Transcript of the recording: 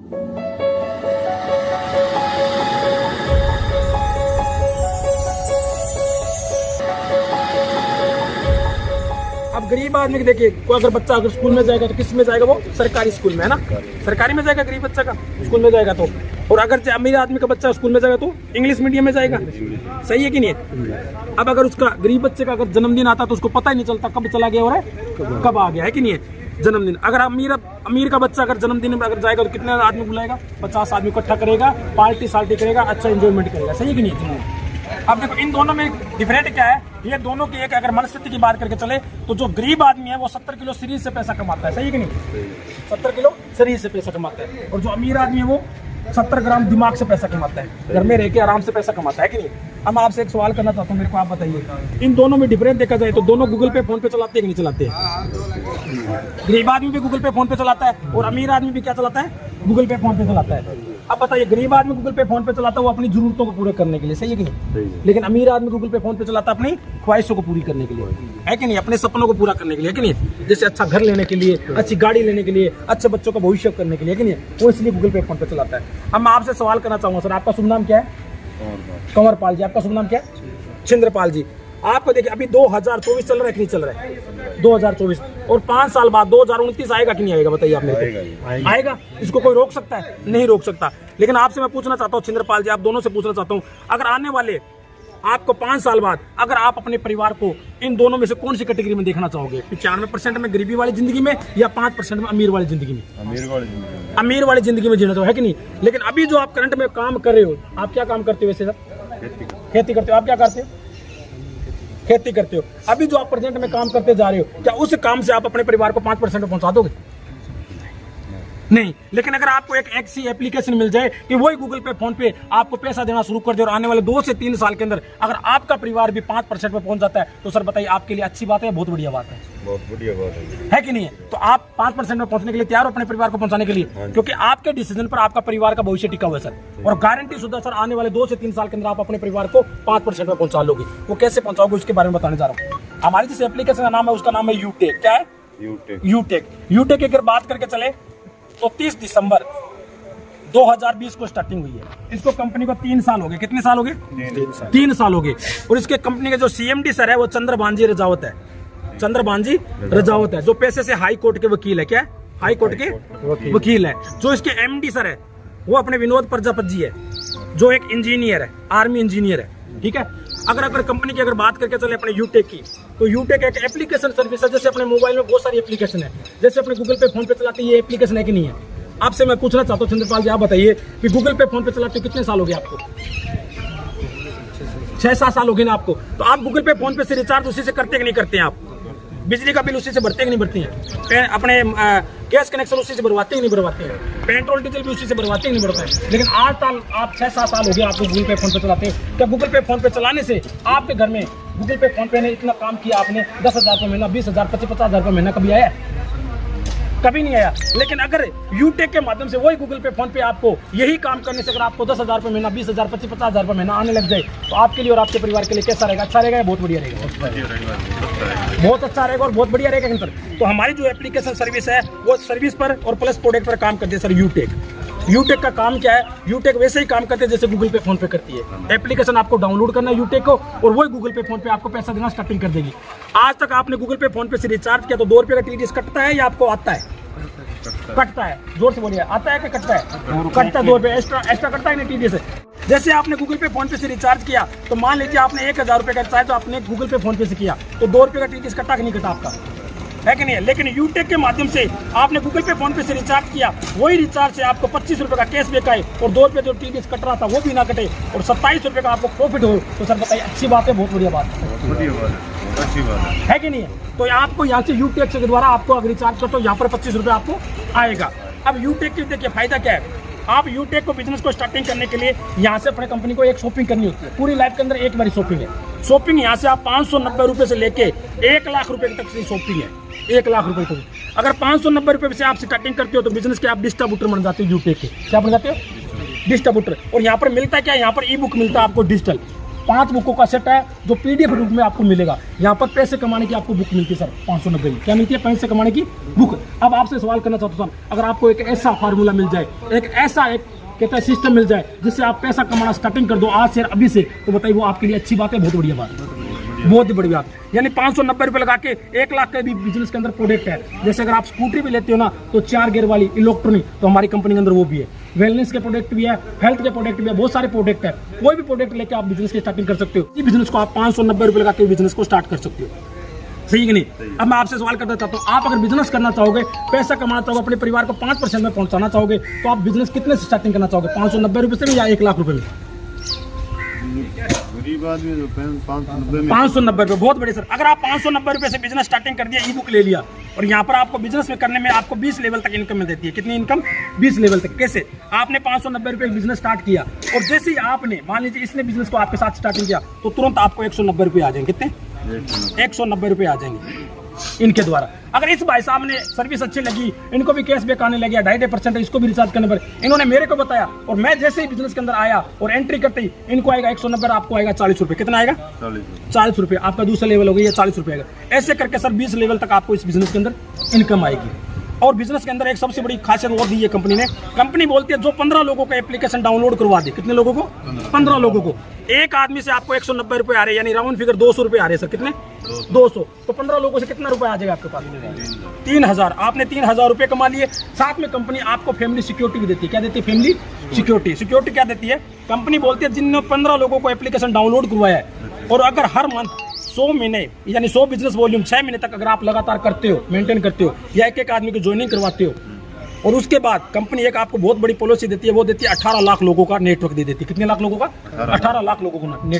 अब गरीब आदमी देखिए, कोई अगर बच्चा अगर स्कूल में जाएगा तो किस में जाएगा? वो सरकारी स्कूल में, है ना? सरकारी में जाएगा गरीब बच्चा का स्कूल में जाएगा तो। और अगर अमीर आदमी का बच्चा स्कूल में जाएगा तो इंग्लिश मीडियम में जाएगा। सही है कि नहीं है? अब अगर उसका गरीब बच्चे का अगर जन्मदिन आता तो उसको पता ही नहीं चलता कब चला गया और कब आ गया, है कि नहीं है जन्मदिन। अगर अमीर का बच्चा अगर जन्मदिन में अगर जाएगा तो कितने आदमी बुलाएगा? 50 आदमी इकट्ठा करेगा, पार्टी साल्टी करेगा, अच्छा एंजॉयमेंट करेगा। सही है कि नहीं? अब देखो इन दोनों में डिफरेंट क्या है, ये दोनों की एक अगर मनस्थिति की बात करके चले तो जो गरीब आदमी है वो 70 किलो शरीर से पैसा कमाता है। सही है कि नहीं? 70 किलो शरीर से पैसा कमाता है। और जो अमीर आदमी है वो 70 ग्राम दिमाग से पैसा कमाता है, घर में रह के आराम से पैसा कमाता है कि नहीं? हम आपसे एक सवाल करना चाहता हूँ, मेरे को आप बताइए, इन दोनों में डिफरेंस देखा जाए तो दोनों गूगल पे फोन पे चलाते हैं कि नहीं चलाते? गरीब आदमी भी गूगल पे फोन पे चलाता है और अमीर आदमी भी क्या चलाता है? गूगल पे फोन पे चलाता है। अब बताइए, गरीब आदमी गूगल पे फोन पे चलाता है वो अपनी जरूरतों को पूरे करने के लिए। सही है कि नहीं? लेकिन अमीर आदमी गूगल पे फोन पे चलाता है अपनी ख्वाहिशों को पूरी करने के लिए, है कि नहीं? अपने सपनों को पूरा करने के लिए, है कि नहीं? जैसे अच्छा घर लेने के लिए, अच्छी गाड़ी लेने के लिए, अच्छे बच्चों का भविष्य करने के लिए, है कि नहीं? वो इसलिए गूगल पे फोन पे चलाता है। अब मैं आपसे सवाल करना चाहूंगा, सर आपका शुभ नाम क्या है? कंवरपाल जी। आपका शुभ नाम क्या है? छिंद्रपाल जी। आपको देखिए अभी 2024 चल रहा है कि नहीं चल रहा है? 2024 और 5 साल बाद 2029 आएगा कि नहीं आएगा? बताइए आप मेरे को। आएगा। इसको कोई रोक सकता है? नहीं रोक सकता। लेकिन आपसे मैं पूछना चाहता हूँ छिंद्रपाल जी, आप दोनों से पूछना चाहता हूँ, अगर आने वाले आपको 5 साल बाद अगर आप अपने परिवार को इन दोनों में से कौन सी कैटेगरी में देखना चाहोगे? 95% में गरीबी वाली जिंदगी में या 5% में अमीर वाली जिंदगी में? अमीर वाली जिंदगी में जीना चाहो, है कि नहीं? लेकिन अभी जो आप करंट में काम कर रहे हो, आप क्या काम करते हो वैसे सर? खेती करते हो। आप क्या करते हो? खेती करते हो। अभी जो आप प्रेजेंट में काम करते जा रहे हो, क्या उस काम से आप अपने परिवार को 5% में पहुंचा दोगे? नहीं। लेकिन अगर आपको एक ऐसी एप्लीकेशन मिल जाए कि वही गूगल पे फोन पे आपको पैसा देना शुरू कर दे और आने वाले 2 से 3 साल के अंदर अगर आपका परिवार भी 5% में पहुंच जाता है तो सर बताइए आपके लिए अच्छी बात है? बहुत बढ़िया बात है। बहुत बढ़िया बात है कि नहीं है? तो आप 5% में पहुंचने के लिए तैयार हो अपने परिवार को पहुंचाने के लिए? क्योंकि आपके डिसीजन पर आपका परिवार का भविष्य टिका हुआ है सर। और गारंटी शुदा सर आने वाले 2 से 3 साल के अंदर आप अपने परिवार को 5% में पहुंचा लोगे। वो कैसे पहुंचाओगे उसके बारे में बताने जा रहा हूँ। हमारी जिस एप्लीकेशन का नाम है उसका नाम है यूटेक। क्या है? यूटेक की अगर बात करके चले तो 30 दिसंबर 2020 को स्टार्टिंग हुई है। इसको कंपनी को 3 साल हो गए। कितने साल हो गए? 3 साल हो गए। और इसके कंपनी के जो सीएमडी सर है वो चंद्रभानजी रजावत है। चंद्रभानजी रजावत है जो पैसे से हाई कोर्ट के वकील है। क्या है? हाई कोर्ट के वकील है। जो इसके एमडी सर है वो अपने विनोद प्रजापति जी है जो एक इंजीनियर है, आर्मी इंजीनियर है। ठीक है। अगर कंपनी की अगर बात करके चले अपने यूटेक की, तो यूटेक एक एप्लीकेशन सर्विस है। जैसे अपने मोबाइल में बहुत सारी एप्लीकेशन है, जैसे अपने गूगल पे फोन पे चलाते ये एप्लीकेशन है कि नहीं है? आपसे मैं पूछना चाहता हूँ चंद्रपाल जी, आप बताइए कि गूगल पे फोन पे चलाते कितने साल हो गए आपको? 6-7 साल हो गए ना आपको। तो आप गूगल पे फोन पे से रिचार्ज उसी से करते कि नहीं करते हैं? आप बिजली का बिल उसी से भरते कि नहीं भरते हैं? अपने गैस कनेक्शन उसी से भरवाते कि नहीं भरवाते हैं? पेट्रोल डीजल भी उसी से भरवाते कि नहीं भरवाते हैं? लेकिन आज साल आप 6-7 साल हो गए आपको गूगल पे फोन पे चलाते हैं। क्या गूगल पे फोन पे चलाने से आपके घर में गूगल पे फोन पे ने इतना काम किया आपने 10,000 रुपये महीना, 20,000, 50,000 रुपये महीना कभी आया? कभी नहीं आया। लेकिन अगर यूटेक के माध्यम से वही गूगल पे फोन पे आपको यही काम करने से अगर आपको 10,000 रुपये महीना, 20,000, 50,000 रुपये महीना आने लग जाए तो आपके लिए और आपके परिवार के लिए कैसा रहेगा? अच्छा रहेगा या बहुत बढ़िया रहेगा? बहुत अच्छा रहेगा और बहुत बढ़िया रहेगा सर। तो हमारी जो एप्लीकेशन सर्विस है वो सर्विस पर और प्लस प्रोडक्ट पर काम करती है सर यूटेक का काम क्या है? यूटेक वैसे ही काम करते हैं जैसे गूगल पे फोन पे करती है। एप्लीकेशन आपको डाउनलोड करना है यूटेक को और वही गूगल पे फोन पे आपको पैसा देना स्टार्टिंग कर देगी। आज तक आपने गूगल पे फोन पे से रिचार्ज किया तो 2 रुपये का टीडीएस कटता है या आपको आता है? कटता है। जोर से बोलिए, आता है कि कटता है? कटता है। 2 रुपये एक्स्ट्रा कटता है ना टीडीएस से। जैसे आपने गूगल पे फोन पे से रिचार्ज किया तो मान लीजिए आपने 1,000 रुपये का रिचार्ज तो आपने गूगल पे फोन पे से किया तो 2 रुपये का टीडीएस कटा कि नहीं कटा आपका? है कि नहीं? लेकिन यूटेक के माध्यम से आपने गूगल पे फोन पे से रिचार्ज किया, वही रिचार्ज से आपको 25 रुपये का कैशबैक आए और 2 रुपये जो टीडीएस कट रहा था वो भी ना कटे और 27 रुपये का आपको प्रॉफिट हो। तो सर बताइए अच्छी बात है? बहुत बढ़िया बात है कि नहीं? तो आपको यहाँ से यूटेक के द्वारा आपको अगर रिचार्ज करते हो यहाँ पर 25 रुपये आपको आएगा। अब यूटेक के देखिए फायदा क्या है? आप यूटेक को बिजनेस को स्टार्टिंग करने के लिए यहाँ से अपने कंपनी को एक शॉपिंग करनी होती है। पूरी लाइफ के अंदर एक बारी शॉपिंग है। शॉपिंग यहाँ से आप 590 रुपये से लेके 1 लाख रुपये तक की शॉपिंग है। 1 लाख रुपये तक अगर 590 रुपये से आप स्टार्टिंग करते हो तो बिजनेस के आप डिस्ट्रीब्यूटर बन जाते हो। यूटेक के क्या बन जाते हो? डिस्ट्रीब्यूटर। और यहाँ पर मिलता क्या है? यहाँ पर ई बुक मिलता है आपको डिजिटल। 5 बुकों का सेट है जो PDF रूप में आपको मिलेगा। यहाँ पर पैसे कमाने की आपको बुक मिलती है सर 590 की। क्या मिलती है? पैसे कमाने की बुक। अब आपसे सवाल करना चाहता हूँ सर, अगर आपको एक ऐसा फार्मूला मिल जाए, एक ऐसा एक कहता है सिस्टम मिल जाए जिससे आप पैसा कमाना स्टार्टिंग कर दो आज से अभी से, तो बताइए वो आपके लिए अच्छी बात है? बहुत बढ़िया बात है, बहुत ही बड़ी बात। यानी 590 रुपये लगा के 1 लाख के भी बिजनेस के अंदर प्रोडक्ट है। जैसे अगर आप स्कूटरी भी लेते हो ना तो 4 गियर वाली इलेक्ट्रॉनिक, तो हमारी कंपनी के अंदर वो भी है। वेलनेस के प्रोडक्ट भी है, हेल्थ के प्रोडक्ट भी है, बहुत सारे प्रोडक्ट है। कोई भी प्रोडक्ट लेके आप बिजनेस की स्टार्टिंग कर सकते हो। इस बिजनेस को आप 590 रुपये लगा के बिजनेस को स्टार्ट कर सकते हो। सही कि नहीं? अब मैं आपसे सवाल करना चाहता हूँ, आप अगर बिजनेस करना चाहोगे, पैसा कमाना चाहोगे, अपने परिवार को 5% में पहुंचाना चाहोगे, तो आप बिजनेस कितने से स्टार्टिंग करना चाहोगे? 590 रुपये से या 1 लाख रुपए में? 590 रुपये बहुत बड़े सर। अगर आप 590 रुपये से बिजनेस स्टार्टिंग कर दिया, ई बुक ले लिया, और यहाँ पर आपको बिजनेस में करने में आपको 20 लेवल तक इनकम में देती है। कितनी इनकम? 20 लेवल तक। कैसे? आपने 590 रुपये बिजनेस स्टार्ट किया, और जैसे ही आपने मान लीजिए इसने बिजनेस को आपके साथ स्टार्टिंग किया, तो तुरंत आपको 190 रुपये आ जाएंगे। कितने? 190 रुपये आ जाएंगे इनके द्वारा। अगर इस भाई साहब ने सर्विस अच्छी लगी, इनको भी कैशबैक आने लगे, 2.5% इसको भी रिचार्ज करने पर, इन्होंने मेरे को बताया, और मैं जैसे ही बिजनेस के अंदर आया और एंट्री करते ही इनको आएगा 190, आपको आएगा 40 रुपये। कितना आएगा? 40 रुपये। आपका दूसरा लेवल हो गया, 40 रुपये आएगा। ऐसे करके सर 20 लेवल तक आपको इस बिजनेस के अंदर इनकम आएगी। और बिजनेस के अंदर एक सबसे बड़ी खासियत और दी है कंपनी ने। कंपनी बोलती है जो 15 लोगों का एप्लीकेशन डाउनलोड करवा दे। कितने लोगों को? 15 लोगों को। एक आदमी से आपको 190 रुपये आ रहे हैं, यानी राउंड फिगर 200 रुपये आ रहे हैं सर। कितने? 200। तो 15 लोगों से कितना रुपया आ जाएगा आपके पास? 3000। आपने 3000 रुपये कमा लिए। साथ में कंपनी आपको फैमिली सिक्योरिटी भी देती है। क्या देती है? Family security. सिक्योरिटी क्या देती है? कंपनी बोलती है जिनने 15 लोगों को एप्लीकेशन डाउनलोड करवाया है, और अगर हर मंथ 100 महीने यानी 100 बिजनेस वॉल्यूम 6 महीने तक अगर आप लगातार करते हो, मेंटेन करते हो, या एक आदमी को ज्वाइनिंग करवाते हो, और उसके बाद कंपनी एक आपको बहुत बड़ी पॉलिसी देती है, वो देती है 18 लाख लोगों का नेटवर्क दे देती है। कितने लाख लोगों का? 18 लाख लोगों को नेटवर्क।